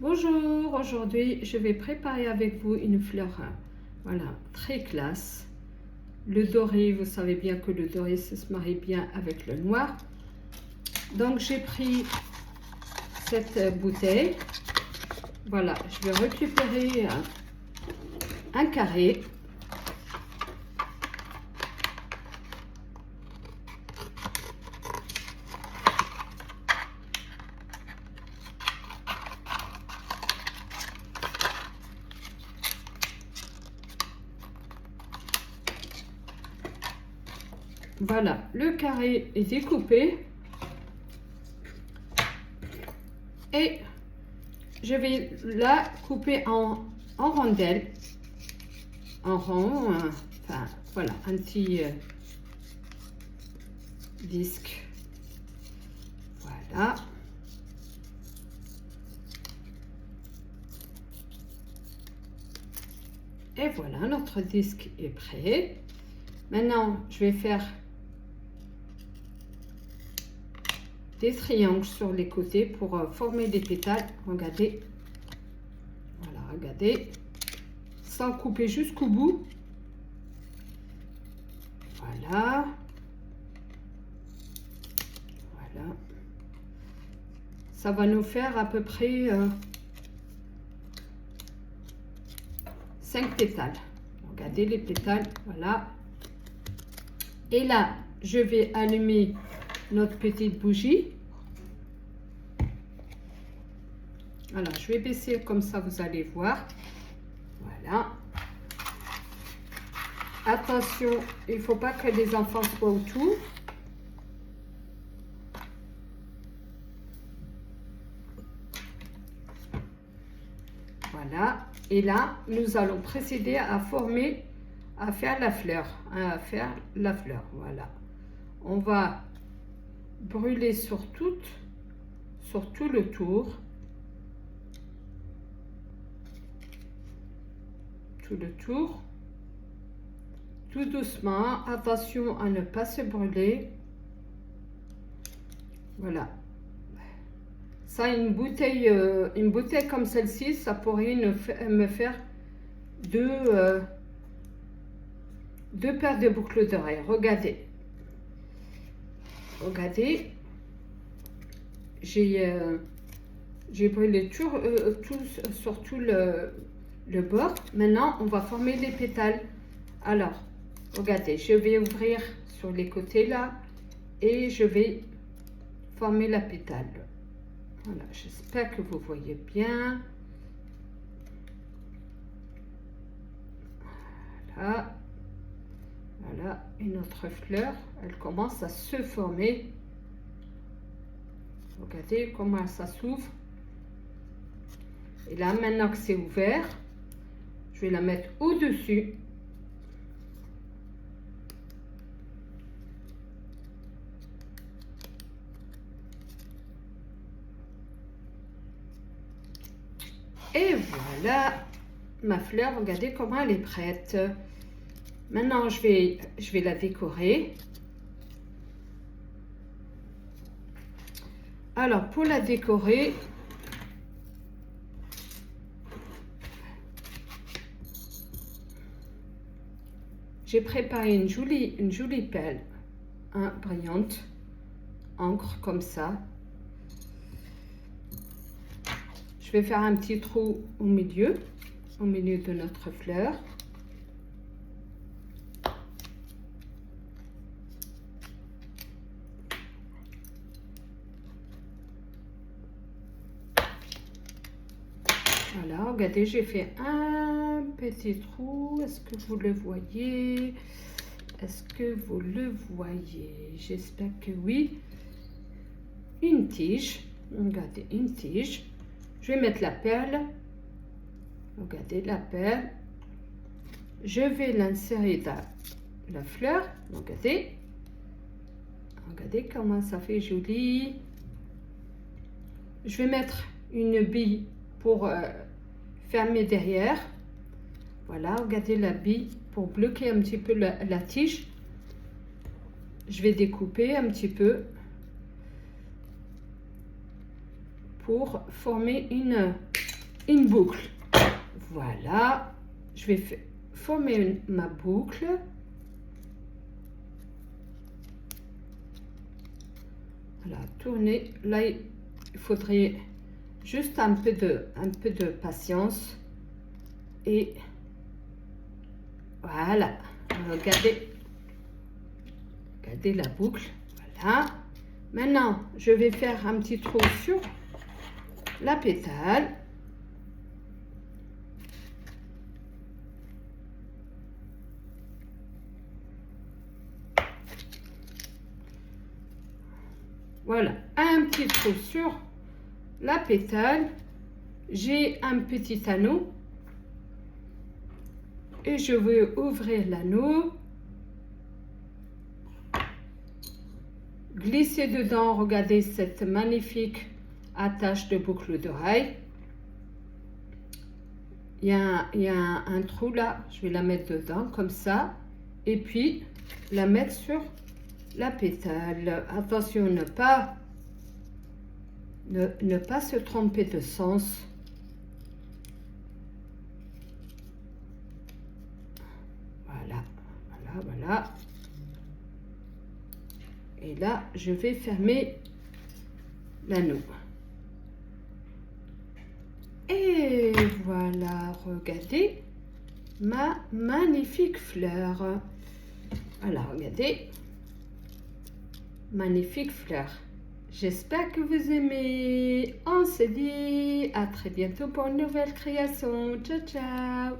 Bonjour, aujourd'hui je vais préparer avec vous une fleur, voilà, très classe. Le doré, vous savez bien que le doré ça se marie bien avec le noir. Donc j'ai pris cette bouteille, voilà, je vais récupérer un carré. Voilà, le carré est découpé et je vais la couper en rondelles, en rond, enfin voilà, un petit disque, voilà. Et voilà, notre disque est prêt. Maintenant, je vais faire des triangles sur les côtés pour former des pétales. Regardez, voilà, regardez, sans couper jusqu'au bout. Voilà, voilà. Ça va nous faire à peu près 5 pétales. Regardez les pétales, voilà. Et là, je vais allumer notre petite bougie. Alors, je vais baisser comme ça, vous allez voir. Voilà. Attention, il ne faut pas que les enfants soient autour. Voilà. Et là, nous allons procéder à former, à faire la fleur. Voilà. On va brûler sur tout le tour. Tout le tour. Tout doucement. Attention à ne pas se brûler. Voilà. Ça, une bouteille comme celle-ci, ça pourrait me faire deux paires de boucles d'oreilles. Regardez. Regardez. J'ai brûlé tout sur tout le bord. Maintenant, on va former les pétales. Alors, regardez, je vais ouvrir sur les côtés là et je vais former la pétale. Voilà, j'espère que vous voyez bien. Voilà. Voilà, et notre fleur, elle commence à se former. Regardez comment ça s'ouvre. Et là, maintenant que c'est ouvert, je vais la mettre au-dessus. Et voilà, ma fleur, regardez comment elle est prête. Maintenant, je vais la décorer. Alors, pour la décorer, j'ai préparé une jolie pelle, brillante, encre comme ça. Je vais faire un petit trou au milieu de notre fleur. Voilà, regardez, j'ai fait un petit trou. Est-ce que vous le voyez? Est-ce que vous le voyez? J'espère que oui. Une tige. Regardez, une tige. Je vais mettre la perle. Regardez la perle. Je vais l'insérer dans la fleur. Regardez. Regardez comment ça fait joli. Je vais mettre une bille pour fermer derrière. Voilà, regardez la bille pour bloquer un petit peu la tige. Je vais découper un petit peu pour former une une boucle. Voilà, je vais former ma boucle. Voilà, tourner. Là, il faudrait juste un peu de patience. Et voilà, regardez la boucle. Voilà. Maintenant, je vais faire un petit trou sur la pétale. Voilà, un petit trou sur la pétale. J'ai un petit anneau. Et je vais ouvrir l'anneau. Glisser dedans, regardez cette magnifique attache de boucle d'oreille. Il y a un trou là, je vais la mettre dedans comme ça. Et puis la mettre sur la pétale. Attention, ne pas se tromper de sens. Voilà, voilà, voilà. Et là, je vais fermer l'anneau. Et voilà, regardez ma magnifique fleur. Voilà, regardez. Magnifique fleur. J'espère que vous aimez. On se dit à très bientôt pour une nouvelle création. Ciao, ciao.